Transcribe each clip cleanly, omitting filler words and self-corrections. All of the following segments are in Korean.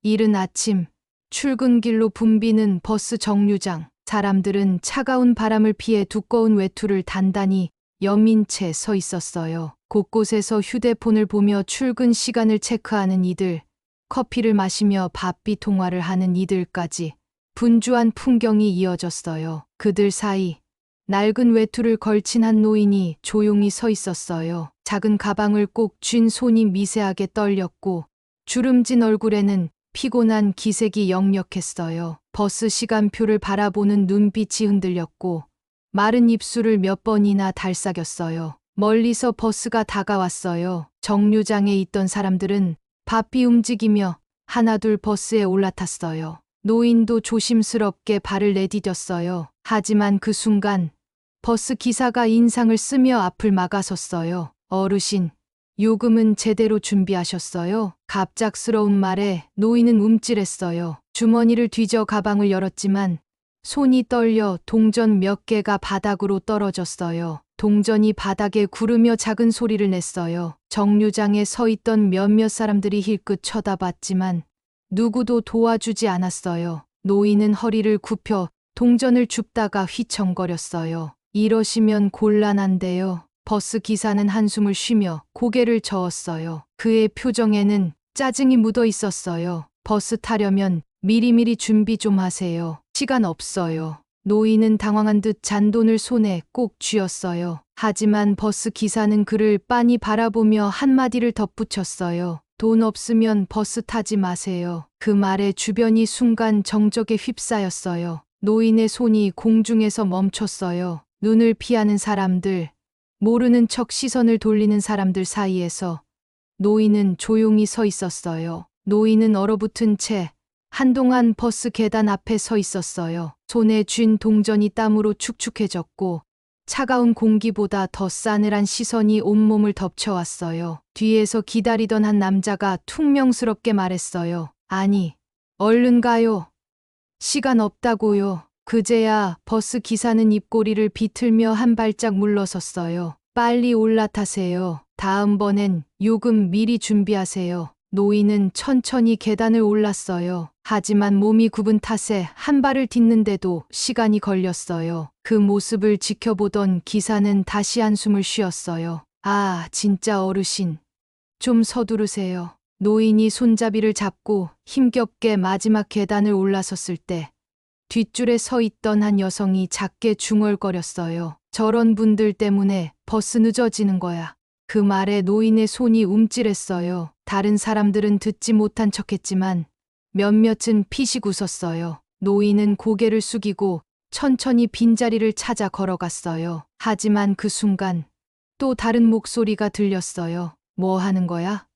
이른 아침, 출근길로 붐비는 버스 정류장. 사람들은 차가운 바람을 피해 두꺼운 외투를 단단히 여민 채 서 있었어요. 곳곳에서 휴대폰을 보며 출근 시간을 체크하는 이들, 커피를 마시며 바삐 통화를 하는 이들까지 분주한 풍경이 이어졌어요. 그들 사이 낡은 외투를 걸친 한 노인이 조용히 서 있었어요. 작은 가방을 꼭 쥔 손이 미세하게 떨렸고 주름진 얼굴에는 피곤한 기색이 역력했어요. 버스 시간표를 바라보는 눈빛이 흔들렸고 마른 입술을 몇 번이나 달싹였어요. 멀리서 버스가 다가왔어요. 정류장에 있던 사람들은 바삐 움직이며 하나둘 버스에 올라탔어요. 노인도 조심스럽게 발을 내디뎠어요. 하지만 그 순간 버스 기사가 인상을 쓰며 앞을 막아섰어요. 어르신, 요금은 제대로 준비하셨어요? 갑작스러운 말에 노인은 움찔했어요. 주머니를 뒤져 가방을 열었지만 손이 떨려 동전 몇 개가 바닥으로 떨어졌어요. 동전이 바닥에 구르며 작은 소리를 냈어요. 정류장에 서 있던 몇몇 사람들이 힐끗 쳐다봤지만 누구도 도와주지 않았어요. 노인은 허리를 굽혀 동전을 줍다가 휘청거렸어요. 이러시면 곤란한데요. 버스 기사는 한숨을 쉬며 고개를 저었어요. 그의 표정에는 짜증이 묻어 있었어요. 버스 타려면 미리미리 준비 좀 하세요. 시간 없어요. 노인은 당황한 듯 잔돈을 손에 꼭 쥐었어요. 하지만 버스 기사는 그를 빤히 바라보며 한마디를 덧붙였어요. 돈 없으면 버스 타지 마세요. 그 말에 주변이 순간 정적에 휩싸였어요. 노인의 손이 공중에서 멈췄어요. 눈을 피하는 사람들, 모르는 척 시선을 돌리는 사람들 사이에서 노인은 조용히 서 있었어요. 노인은 얼어붙은 채 한동안 버스 계단 앞에 서 있었어요. 손에 쥔 동전이 땀으로 축축해졌고 차가운 공기보다 더 싸늘한 시선이 온몸을 덮쳐왔어요. 뒤에서 기다리던 한 남자가 퉁명스럽게 말했어요. 아니, 얼른 가요. 시간 없다고요. 그제야 버스 기사는 입꼬리를 비틀며 한 발짝 물러섰어요. 빨리 올라타세요. 다음번엔 요금 미리 준비하세요. 노인은 천천히 계단을 올랐어요. 하지만 몸이 굽은 탓에 한 발을 딛는데도 시간이 걸렸어요. 그 모습을 지켜보던 기사는 다시 한숨을 쉬었어요. 아, 진짜 어르신. 좀 서두르세요. 노인이 손잡이를 잡고 힘겹게 마지막 계단을 올라섰을 때 뒷줄에 서 있던 한 여성이 작게 중얼거렸어요. 저런 분들 때문에 버스 늦어지는 거야. 그 말에 노인의 손이 움찔했어요. 다른 사람들은 듣지 못한 척했지만 몇몇은 피식 웃었어요. 노인은 고개를 숙이고 천천히 빈자리를 찾아 걸어갔어요. 하지만 그 순간 또 다른 목소리가 들렸어요. 뭐 하는 거야?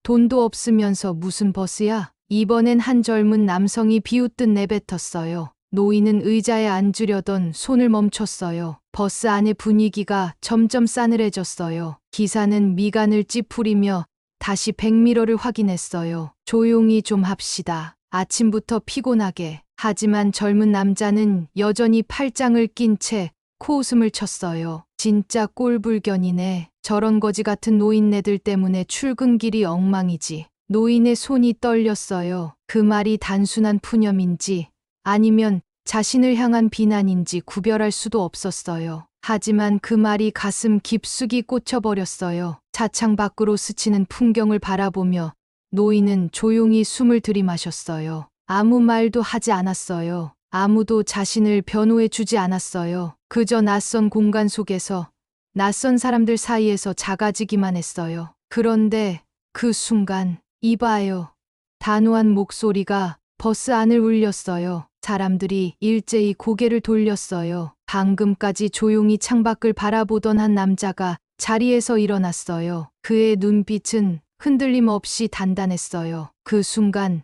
돈도 없으면서 무슨 버스야? 이번엔 한 젊은 남성이 비웃듯 내뱉었어요. 노인은 의자에 앉으려던 손을 멈췄어요. 버스 안의 분위기가 점점 싸늘해졌어요. 기사는 미간을 찌푸리며 다시 백미러를 확인했어요. 조용히 좀 합시다. 아침부터 피곤하게. 하지만 젊은 남자는 여전히 팔짱을 낀 채 코웃음을 쳤어요. 진짜 꼴불견이네. 저런 거지 같은 노인네들 때문에 출근길이 엉망이지. 노인의 손이 떨렸어요. 그 말이 단순한 푸념인지 아니면 자신을 향한 비난인지 구별할 수도 없었어요. 하지만 그 말이 가슴 깊숙이 꽂혀버렸어요. 차창 밖으로 스치는 풍경을 바라보며 노인은 조용히 숨을 들이마셨어요. 아무 말도 하지 않았어요. 아무도 자신을 변호해 주지 않았어요. 그저 낯선 공간 속에서 낯선 사람들 사이에서 작아지기만 했어요. 그런데 그 순간 이봐요. 단호한 목소리가 버스 안을 울렸어요. 사람들이 일제히 고개를 돌렸어요. 방금까지 조용히 창밖을 바라보던 한 남자가 자리에서 일어났어요. 그의 눈빛은 흔들림 없이 단단했어요. 그 순간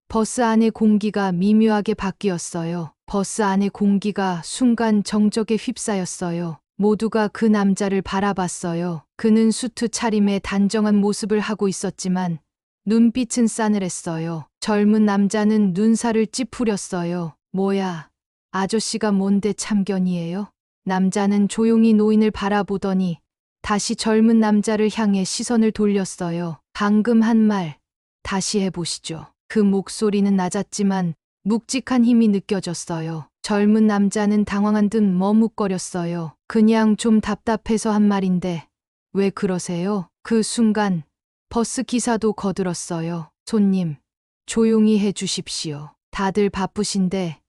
버스 안의 공기가 미묘하게 바뀌었어요. 버스 안의 공기가 순간 정적에 휩싸였어요. 모두가 그 남자를 바라봤어요. 그는 수트 차림에 단정한 모습을 하고 있었지만 눈빛은 싸늘했어요. 젊은 남자는 눈살을 찌푸렸어요. 뭐야, 아저씨가 뭔데 참견이에요? 남자는 조용히 노인을 바라보더니 다시 젊은 남자를 향해 시선을 돌렸어요. 방금 한 말 다시 해보시죠. 그 목소리는 낮았지만 묵직한 힘이 느껴졌어요. 젊은 남자는 당황한 듯 머뭇거렸어요. 그냥 좀 답답해서 한 말인데 왜 그러세요? 그 순간 버스 기사도 거들었어요. 손님, 조용히 해 주십시오. 다들 바쁘신데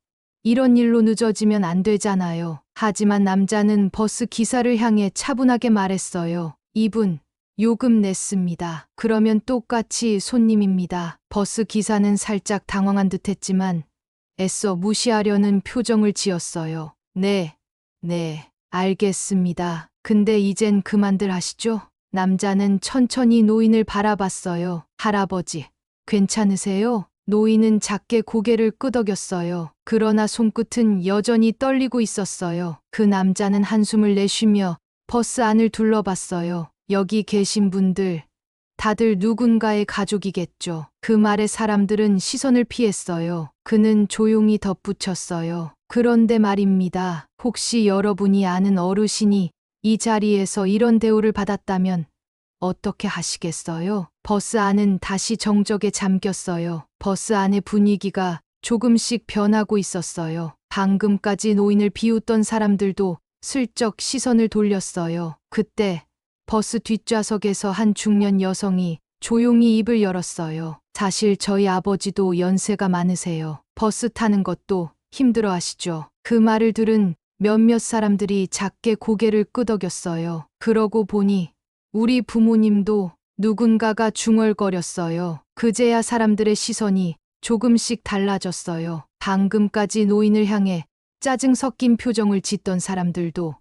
이런 일로 늦어지면 안 되잖아요. 하지만 남자는 버스 기사를 향해 차분하게 말했어요. 이분, 요금 냈습니다. 그러면 똑같이 손님입니다. 버스 기사는 살짝 당황한 듯 했지만 애써 무시하려는 표정을 지었어요. 네, 알겠습니다. 근데 이젠 그만들 하시죠? 남자는 천천히 노인을 바라봤어요. 할아버지, 괜찮으세요? 노인은 작게 고개를 끄덕였어요. 그러나 손끝은 여전히 떨리고 있었어요. 그 남자는 한숨을 내쉬며 버스 안을 둘러봤어요. 여기 계신 분들, 다들 누군가의 가족이겠죠. 그 말에 사람들은 시선을 피했어요. 그는 조용히 덧붙였어요. 그런데 말입니다. 혹시 여러분이 아는 어르신이 이 자리에서 이런 대우를 받았다면 어떻게 하시겠어요? 버스 안은 다시 정적에 잠겼어요. 버스 안의 분위기가 조금씩 변하고 있었어요. 방금까지 노인을 비웃던 사람들도 슬쩍 시선을 돌렸어요. 그때 버스 뒷좌석에서 한 중년 여성이 조용히 입을 열었어요. 사실 저희 아버지도 연세가 많으세요. 버스 타는 것도 힘들어 하시죠. 그 말을 들은 몇몇 사람들이 작게 고개를 끄덕였어요. 그러고 보니 우리 부모님도 누군가가 중얼거렸어요. 그제야 사람들의 시선이 조금씩 달라졌어요. 방금까지 노인을 향해 짜증 섞인 표정을 짓던 사람들도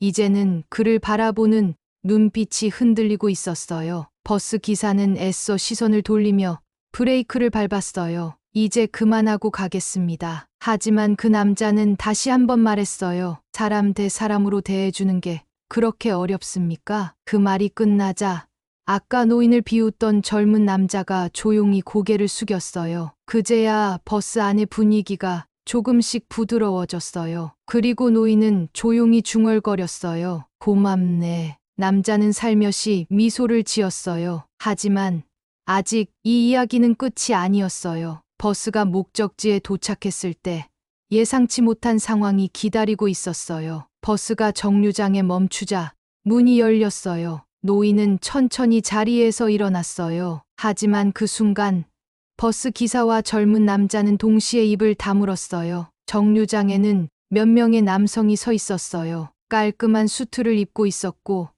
이제는 그를 바라보는 눈빛이 흔들리고 있었어요. 버스 기사는 애써 시선을 돌리며 브레이크를 밟았어요. 이제 그만하고 가겠습니다. 하지만 그 남자는 다시 한번 말했어요. 사람 대 사람으로 대해주는 게 그렇게 어렵습니까? 그 말이 끝나자 아까 노인을 비웃던 젊은 남자가 조용히 고개를 숙였어요. 그제야 버스 안의 분위기가 조금씩 부드러워졌어요. 그리고 노인은 조용히 중얼거렸어요. 고맙네. 남자는 살며시 미소를 지었어요. 하지만 아직 이 이야기는 끝이 아니었어요. 버스가 목적지에 도착했을 때 예상치 못한 상황이 기다리고 있었어요. 버스가 정류장에 멈추자 문이 열렸어요. 노인은 천천히 자리에서 일어났어요. 하지만 그 순간 버스 기사와 젊은 남자는 동시에 입을 다물었어요. 정류장에는 몇 명의 남성이 서 있었어요. 깔끔한 수트를 입고 있었고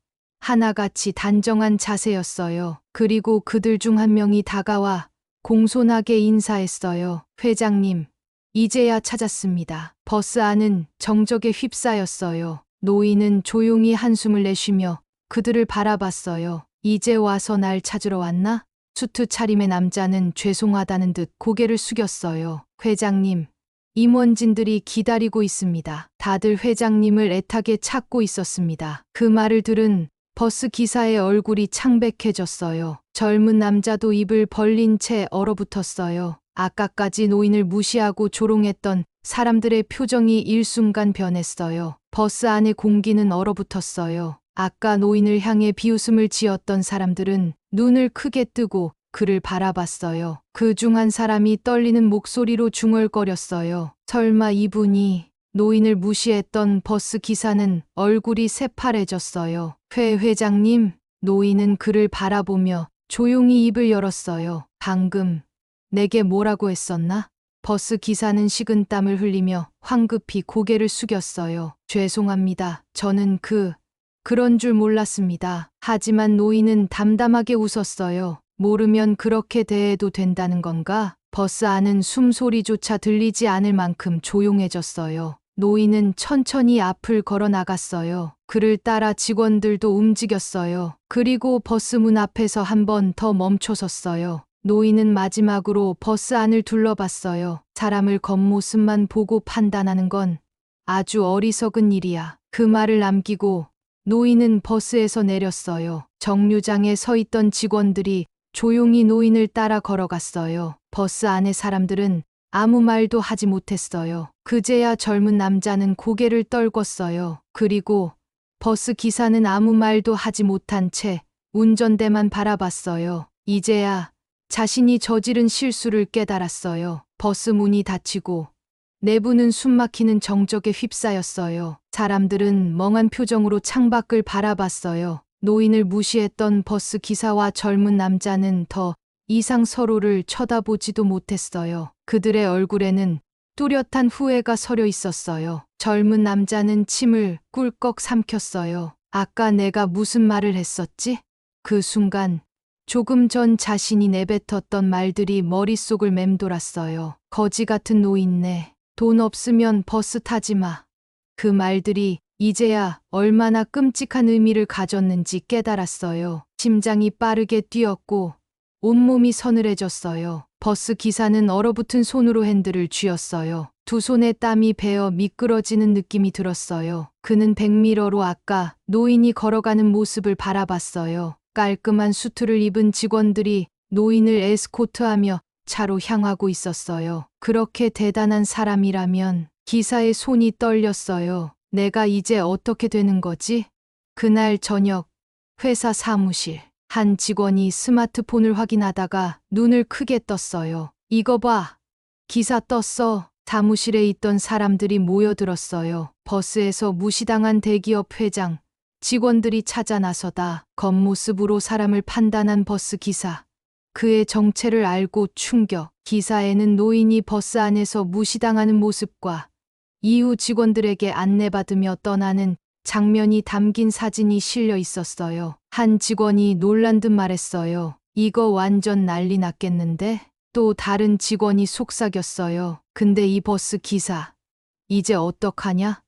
하나같이 단정한 자세였어요. 그리고 그들 중 한 명이 다가와 공손하게 인사했어요. 회장님, 이제야 찾았습니다. 버스 안은 정적에 휩싸였어요. 노인은 조용히 한숨을 내쉬며 그들을 바라봤어요. 이제 와서 날 찾으러 왔나? 수트 차림의 남자는 죄송하다는 듯 고개를 숙였어요. 회장님, 임원진들이 기다리고 있습니다. 다들 회장님을 애타게 찾고 있었습니다. 그 말을 들은 버스 기사의 얼굴이 창백해졌어요. 젊은 남자도 입을 벌린 채 얼어붙었어요. 아까까지 노인을 무시하고 조롱했던 사람들의 표정이 일순간 변했어요. 버스 안의 공기는 얼어붙었어요. 아까 노인을 향해 비웃음을 지었던 사람들은 눈을 크게 뜨고 그를 바라봤어요. 그 중 한 사람이 떨리는 목소리로 중얼거렸어요. 설마 이분이... 노인을 무시했던 버스 기사는 얼굴이 새파래졌어요. 회장님, 노인은 그를 바라보며 조용히 입을 열었어요. 방금 내게 뭐라고 했었나? 버스 기사는 식은땀을 흘리며 황급히 고개를 숙였어요. 죄송합니다. 저는 그런 줄 몰랐습니다. 하지만 노인은 담담하게 웃었어요. 모르면 그렇게 대해도 된다는 건가? 버스 안은 숨소리조차 들리지 않을 만큼 조용해졌어요. 노인은 천천히 앞을 걸어 나갔어요. 그를 따라 직원들도 움직였어요. 그리고 버스 문 앞에서 한 번 더 멈춰섰어요. 노인은 마지막으로 버스 안을 둘러봤어요. 사람을 겉모습만 보고 판단하는 건 아주 어리석은 일이야. 그 말을 남기고 노인은 버스에서 내렸어요. 정류장에 서 있던 직원들이 조용히 노인을 따라 걸어갔어요. 버스 안의 사람들은 아무 말도 하지 못했어요. 그제야 젊은 남자는 고개를 떨궜어요. 그리고 버스 기사는 아무 말도 하지 못한 채 운전대만 바라봤어요. 이제야 자신이 저지른 실수를 깨달았어요. 버스 문이 닫히고 내부는 숨막히는 정적에 휩싸였어요. 사람들은 멍한 표정으로 창밖을 바라봤어요. 노인을 무시했던 버스 기사와 젊은 남자는 더 이상 서로를 쳐다보지도 못했어요. 그들의 얼굴에는 뚜렷한 후회가 서려 있었어요. 젊은 남자는 침을 꿀꺽 삼켰어요. 아까 내가 무슨 말을 했었지? 그 순간 조금 전 자신이 내뱉었던 말들이 머릿속을 맴돌았어요. 거지 같은 노인네. 돈 없으면 버스 타지 마. 그 말들이 이제야 얼마나 끔찍한 의미를 가졌는지 깨달았어요. 심장이 빠르게 뛰었고 온몸이 서늘해졌어요. 버스 기사는 얼어붙은 손으로 핸들을 쥐었어요. 두 손에 땀이 배어 미끄러지는 느낌이 들었어요. 그는 백미러로 아까 노인이 걸어가는 모습을 바라봤어요. 깔끔한 수트를 입은 직원들이 노인을 에스코트하며 차로 향하고 있었어요. 그렇게 대단한 사람이라면 기사의 손이 떨렸어요. 내가 이제 어떻게 되는 거지? 그날 저녁 회사 사무실. 한 직원이 스마트폰을 확인하다가 눈을 크게 떴어요. 이거 봐. 기사 떴어. 사무실에 있던 사람들이 모여들었어요. 버스에서 무시당한 대기업 회장, 직원들이 찾아 나서다 겉모습으로 사람을 판단한 버스 기사. 그의 정체를 알고 충격. 기사에는 노인이 버스 안에서 무시당하는 모습과 이후 직원들에게 안내받으며 떠나는 장면이 담긴 사진이 실려 있었어요. 한 직원이 놀란 듯 말했어요. 이거 완전 난리 났겠는데? 또 다른 직원이 속삭였어요. 근데 이 버스 기사, 이제 어떡하냐?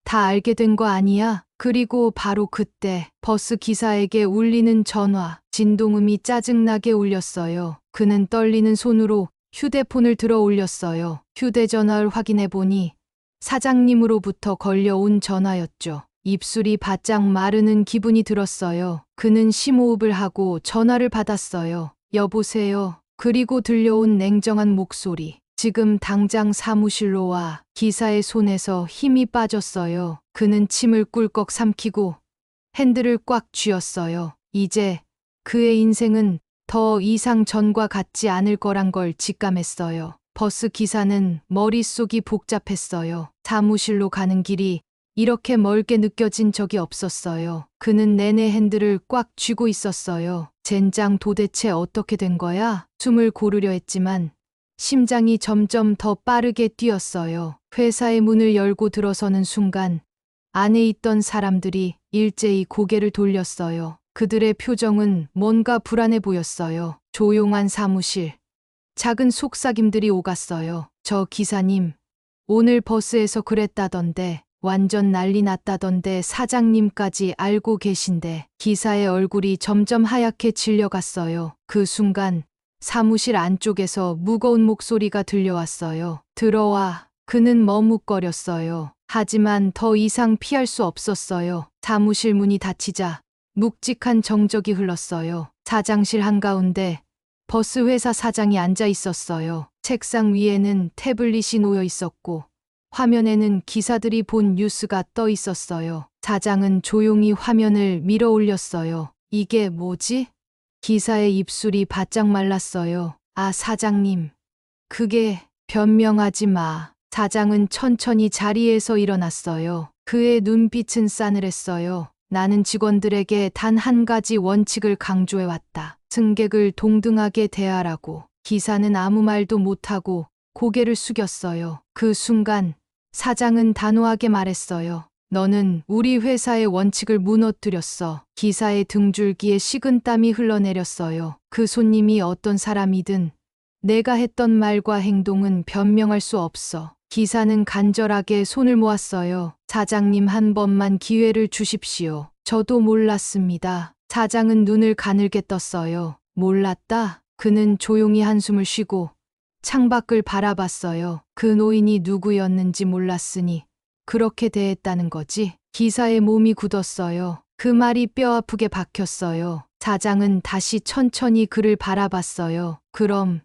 다 알게 된 거 아니야? 그리고 바로 그때 버스 기사에게 울리는 전화, 진동음이 짜증나게 울렸어요. 그는 떨리는 손으로 휴대폰을 들어 올렸어요. 휴대전화를 확인해 보니 사장님으로부터 걸려온 전화였죠. 입술이 바짝 마르는 기분이 들었어요. 그는 심호흡을 하고 전화를 받았어요. 여보세요. 그리고 들려온 냉정한 목소리. 지금 당장 사무실로 와. 기사의 손에서 힘이 빠졌어요. 그는 침을 꿀꺽 삼키고 핸들을 꽉 쥐었어요. 이제 그의 인생은 더 이상 전과 같지 않을 거란 걸 직감했어요. 버스 기사는 머릿속이 복잡했어요. 사무실로 가는 길이 이렇게 멀게 느껴진 적이 없었어요. 그는 내내 핸들을 꽉 쥐고 있었어요. 젠장 도대체 어떻게 된 거야? 숨을 고르려 했지만 심장이 점점 더 빠르게 뛰었어요. 회사의 문을 열고 들어서는 순간 안에 있던 사람들이 일제히 고개를 돌렸어요. 그들의 표정은 뭔가 불안해 보였어요. 조용한 사무실. 작은 속삭임들이 오갔어요. 저 기사님, 오늘 버스에서 그랬다던데, 완전 난리 났다던데 사장님까지 알고 계신데. 기사의 얼굴이 점점 하얗게 질려갔어요. 그 순간 사무실 안쪽에서 무거운 목소리가 들려왔어요. 들어와. 그는 머뭇거렸어요. 하지만 더 이상 피할 수 없었어요. 사무실 문이 닫히자 묵직한 정적이 흘렀어요. 사장실 한가운데 버스 회사 사장이 앉아 있었어요. 책상 위에는 태블릿이 놓여 있었고 화면에는 기사들이 본 뉴스가 떠 있었어요. 사장은 조용히 화면을 밀어 올렸어요. 이게 뭐지? 기사의 입술이 바짝 말랐어요. 아, 사장님. 그게 변명하지 마. 사장은 천천히 자리에서 일어났어요. 그의 눈빛은 싸늘했어요. 나는 직원들에게 단 한 가지 원칙을 강조해왔다. 승객을 동등하게 대하라고. 기사는 아무 말도 못하고 고개를 숙였어요. 그 순간 사장은 단호하게 말했어요. 너는 우리 회사의 원칙을 무너뜨렸어. 기사의 등줄기에 식은땀이 흘러내렸어요. 그 손님이 어떤 사람이든 내가 했던 말과 행동은 변명할 수 없어. 기사는 간절하게 손을 모았어요. 사장님 한 번만 기회를 주십시오. 저도 몰랐습니다. 사장은 눈을 가늘게 떴어요. 몰랐다? 그는 조용히 한숨을 쉬고 창밖을 바라봤어요. 그 노인이 누구였는지 몰랐으니 그렇게 대했다는 거지. 기사의 몸이 굳었어요. 그 말이 뼈아프게 박혔어요. 사장은 다시 천천히 그를 바라봤어요. 그럼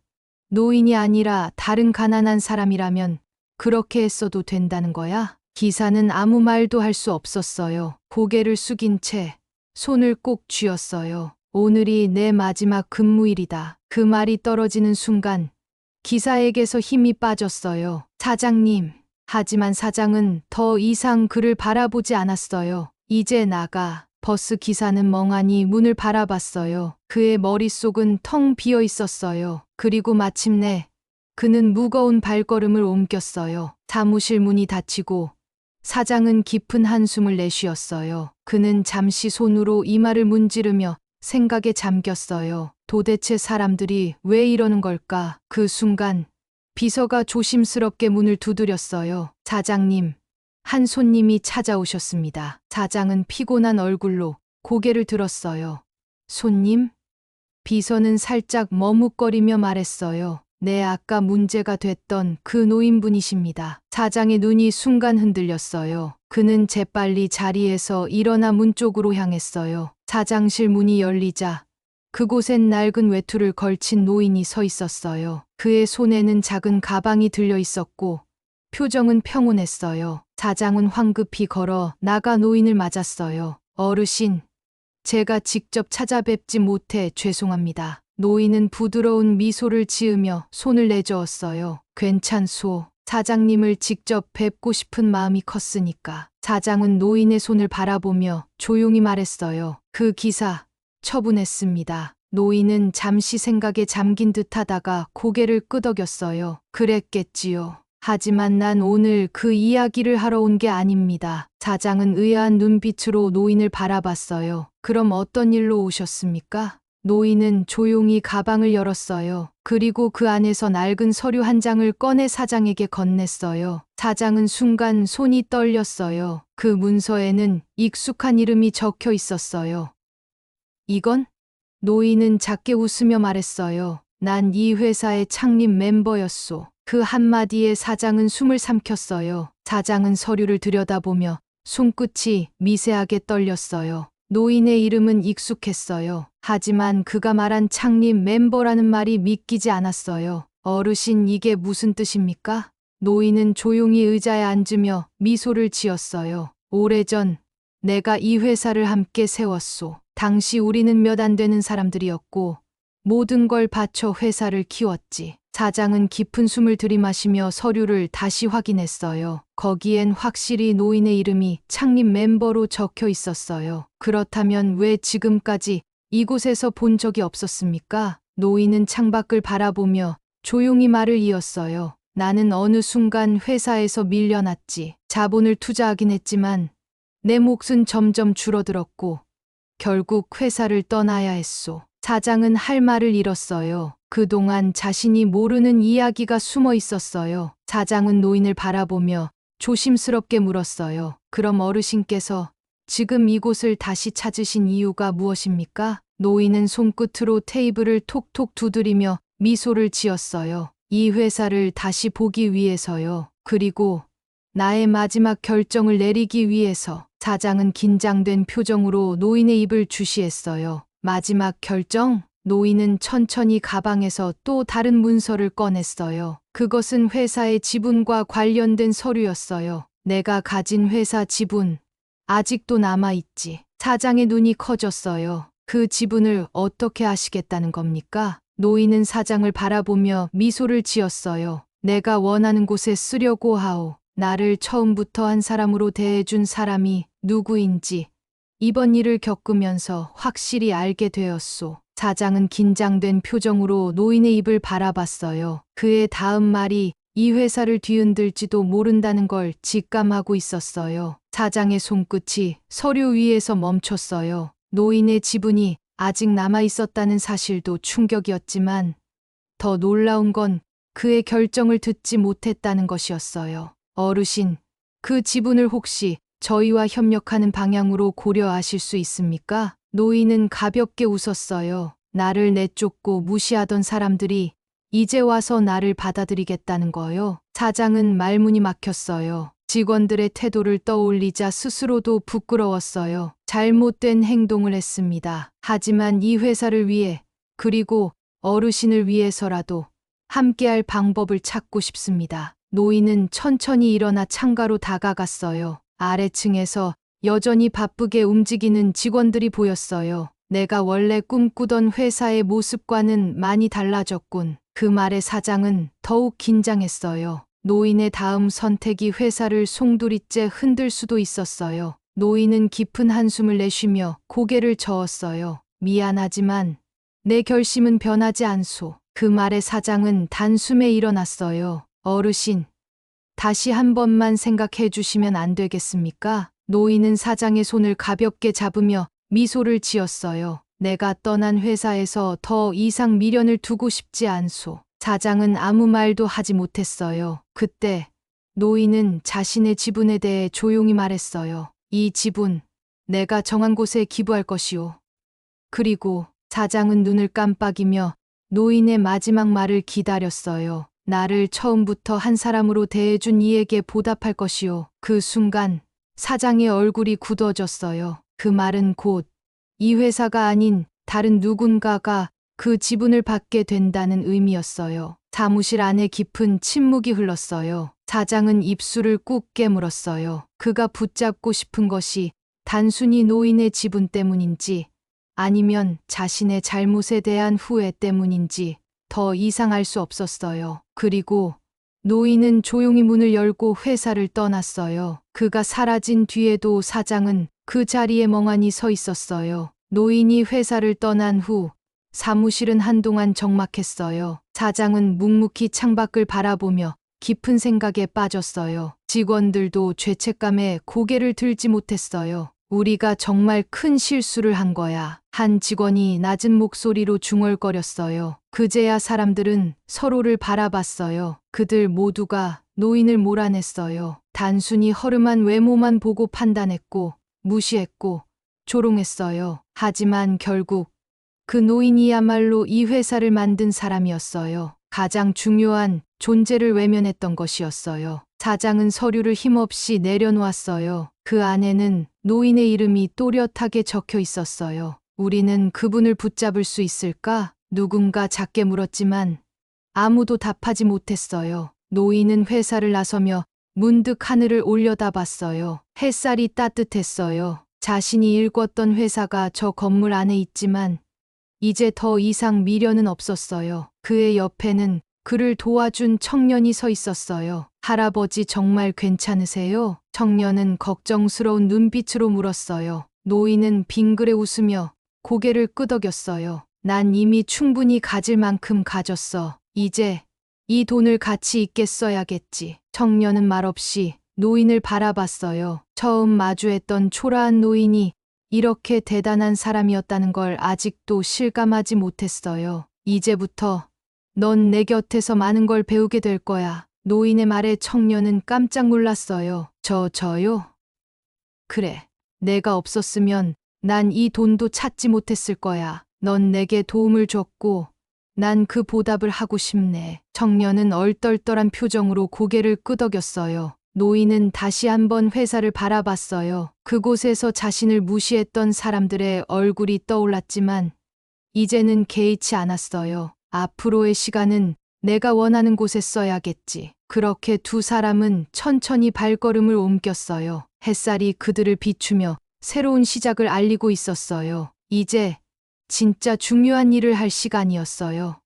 노인이 아니라 다른 가난한 사람이라면 그렇게 했어도 된다는 거야? 기사는 아무 말도 할 수 없었어요. 고개를 숙인 채 손을 꼭 쥐었어요. 오늘이 내 마지막 근무일이다. 그 말이 떨어지는 순간 기사에게서 힘이 빠졌어요. 사장님. 하지만 사장은 더 이상 그를 바라보지 않았어요. 이제 나가. 버스 기사는 멍하니 문을 바라봤어요. 그의 머릿속은 텅 비어 있었어요. 그리고 마침내 그는 무거운 발걸음을 옮겼어요. 사무실 문이 닫히고 사장은 깊은 한숨을 내쉬었어요. 그는 잠시 손으로 이마를 문지르며 생각에 잠겼어요. 도대체 사람들이 왜 이러는 걸까? 그 순간 비서가 조심스럽게 문을 두드렸어요. 사장님, 한 손님이 찾아오셨습니다. 사장은 피곤한 얼굴로 고개를 들었어요. 손님? 비서는 살짝 머뭇거리며 말했어요. 네, 아까 문제가 됐던 그 노인분이십니다. 사장의 눈이 순간 흔들렸어요. 그는 재빨리 자리에서 일어나 문 쪽으로 향했어요. 사장실 문이 열리자 그곳엔 낡은 외투를 걸친 노인이 서 있었어요. 그의 손에는 작은 가방이 들려 있었고 표정은 평온했어요. 사장은 황급히 걸어 나가 노인을 맞았어요. 어르신, 제가 직접 찾아뵙지 못해 죄송합니다. 노인은 부드러운 미소를 지으며 손을 내저었어요. 괜찮소. 사장님을 직접 뵙고 싶은 마음이 컸으니까. 사장은 노인의 손을 바라보며 조용히 말했어요. 그 기사 처분했습니다. 노인은 잠시 생각에 잠긴 듯하다가 고개를 끄덕였어요. 그랬겠지요. 하지만 난 오늘 그 이야기를 하러 온 게 아닙니다. 사장은 의아한 눈빛으로 노인을 바라봤어요. 그럼 어떤 일로 오셨습니까? 노인은 조용히 가방을 열었어요. 그리고 그 안에서 낡은 서류 한 장을 꺼내 사장에게 건넸어요. 사장은 순간 손이 떨렸어요. 그 문서에는 익숙한 이름이 적혀 있었어요. 이건? 노인은 작게 웃으며 말했어요. 난 이 회사의 창립 멤버였소. 그 한마디에 사장은 숨을 삼켰어요. 사장은 서류를 들여다보며 손끝이 미세하게 떨렸어요. 노인의 이름은 익숙했어요. 하지만 그가 말한 창립 멤버라는 말이 믿기지 않았어요. 어르신, 이게 무슨 뜻입니까? 노인은 조용히 의자에 앉으며 미소를 지었어요. 오래전 내가 이 회사를 함께 세웠소. 당시 우리는 몇 안 되는 사람들이었고 모든 걸 바쳐 회사를 키웠지. 사장은 깊은 숨을 들이마시며 서류를 다시 확인했어요. 거기엔 확실히 노인의 이름이 창립 멤버로 적혀 있었어요. 그렇다면 왜 지금까지 이곳에서 본 적이 없었습니까? 노인은 창밖을 바라보며 조용히 말을 이었어요. 나는 어느 순간 회사에서 밀려났지. 자본을 투자하긴 했지만 내 몫은 점점 줄어들었고 결국 회사를 떠나야 했소. 사장은 할 말을 잃었어요. 그동안 자신이 모르는 이야기가 숨어 있었어요. 사장은 노인을 바라보며 조심스럽게 물었어요. 그럼 어르신께서 지금 이곳을 다시 찾으신 이유가 무엇입니까? 노인은 손끝으로 테이블을 톡톡 두드리며 미소를 지었어요. 이 회사를 다시 보기 위해서요. 그리고 나의 마지막 결정을 내리기 위해서. 사장은 긴장된 표정으로 노인의 입을 주시했어요. 마지막 결정? 노인은 천천히 가방에서 또 다른 문서를 꺼냈어요. 그것은 회사의 지분과 관련된 서류였어요. 내가 가진 회사 지분, 아직도 남아있지. 사장의 눈이 커졌어요. 그 지분을 어떻게 하시겠다는 겁니까? 노인은 사장을 바라보며 미소를 지었어요. 내가 원하는 곳에 쓰려고 하오. 나를 처음부터 한 사람으로 대해준 사람이 누구인지 이번 일을 겪으면서 확실히 알게 되었소. 사장은 긴장된 표정으로 노인의 입을 바라봤어요. 그의 다음 말이 이 회사를 뒤흔들지도 모른다는 걸 직감하고 있었어요. 사장의 손끝이 서류 위에서 멈췄어요. 노인의 지분이 아직 남아 있었다는 사실도 충격이었지만 더 놀라운 건 그의 결정을 듣지 못했다는 것이었어요. 어르신, 그 지분을 혹시 저희와 협력하는 방향으로 고려하실 수 있습니까? 노인은 가볍게 웃었어요. 나를 내쫓고 무시하던 사람들이 이제 와서 나를 받아들이겠다는 거요. 사장은 말문이 막혔어요. 직원들의 태도를 떠올리자 스스로도 부끄러웠어요. 잘못된 행동을 했습니다. 하지만 이 회사를 위해, 그리고 어르신을 위해서라도 함께할 방법을 찾고 싶습니다. 노인은 천천히 일어나 창가로 다가갔어요. 아래층에서 여전히 바쁘게 움직이는 직원들이 보였어요. 내가 원래 꿈꾸던 회사의 모습과는 많이 달라졌군. 그 말에 사장은 더욱 긴장했어요. 노인의 다음 선택이 회사를 송두리째 흔들 수도 있었어요. 노인은 깊은 한숨을 내쉬며 고개를 저었어요. 미안하지만 내 결심은 변하지 않소. 그 말에 사장은 단숨에 일어났어요. 어르신, 다시 한 번만 생각해 주시면 안 되겠습니까? 노인은 사장의 손을 가볍게 잡으며 미소를 지었어요. 내가 떠난 회사에서 더 이상 미련을 두고 싶지 않소. 사장은 아무 말도 하지 못했어요. 그때 노인은 자신의 지분에 대해 조용히 말했어요. 이 지분, 내가 정한 곳에 기부할 것이오. 그리고 사장은 눈을 깜빡이며 노인의 마지막 말을 기다렸어요. 나를 처음부터 한 사람으로 대해준 이에게 보답할 것이오. 그 순간 사장의 얼굴이 굳어졌어요. 그 말은 곧 이 회사가 아닌 다른 누군가가 그 지분을 받게 된다는 의미였어요. 사무실 안에 깊은 침묵이 흘렀어요. 사장은 입술을 꾹 깨물었어요. 그가 붙잡고 싶은 것이 단순히 노인의 지분 때문인지 아니면 자신의 잘못에 대한 후회 때문인지 더 이상 알 수 없었어요. 그리고 노인은 조용히 문을 열고 회사를 떠났어요. 그가 사라진 뒤에도 사장은 그 자리에 멍하니 서 있었어요. 노인이 회사를 떠난 후 사무실은 한동안 적막했어요. 사장은 묵묵히 창밖을 바라보며 깊은 생각에 빠졌어요. 직원들도 죄책감에 고개를 들지 못했어요. 우리가 정말 큰 실수를 한 거야. 한 직원이 낮은 목소리로 중얼거렸어요. 그제야 사람들은 서로를 바라봤어요. 그들 모두가 노인을 몰아냈어요. 단순히 허름한 외모만 보고 판단했고, 무시했고, 조롱했어요. 하지만 결국 그 노인이야말로 이 회사를 만든 사람이었어요. 가장 중요한 존재를 외면했던 것이었어요. 사장은 서류를 힘없이 내려놓았어요. 그 안에는 노인의 이름이 또렷하게 적혀 있었어요. 우리는 그분을 붙잡을 수 있을까? 누군가 작게 물었지만 아무도 답하지 못했어요. 노인은 회사를 나서며 문득 하늘을 올려다봤어요. 햇살이 따뜻했어요. 자신이 일궜던 회사가 저 건물 안에 있지만 이제 더 이상 미련은 없었어요. 그의 옆에는 그를 도와준 청년이 서 있었어요. 할아버지 정말 괜찮으세요? 청년은 걱정스러운 눈빛으로 물었어요. 노인은 빙그레 웃으며 고개를 끄덕였어요. 난 이미 충분히 가질 만큼 가졌어. 이제 이 돈을 가치 있게 써야겠지. 청년은 말없이 노인을 바라봤어요. 처음 마주했던 초라한 노인이 이렇게 대단한 사람이었다는 걸 아직도 실감하지 못했어요. 이제부터 넌 내 곁에서 많은 걸 배우게 될 거야. 노인의 말에 청년은 깜짝 놀랐어요. 저요? 그래. 내가 없었으면 난 이 돈도 찾지 못했을 거야. 넌 내게 도움을 줬고 난 그 보답을 하고 싶네. 청년은 얼떨떨한 표정으로 고개를 끄덕였어요. 노인은 다시 한번 회사를 바라봤어요. 그곳에서 자신을 무시했던 사람들의 얼굴이 떠올랐지만 이제는 개의치 않았어요. 앞으로의 시간은 내가 원하는 곳에 써야겠지. 그렇게 두 사람은 천천히 발걸음을 옮겼어요. 햇살이 그들을 비추며 새로운 시작을 알리고 있었어요. 이제 진짜 중요한 일을 할 시간이었어요.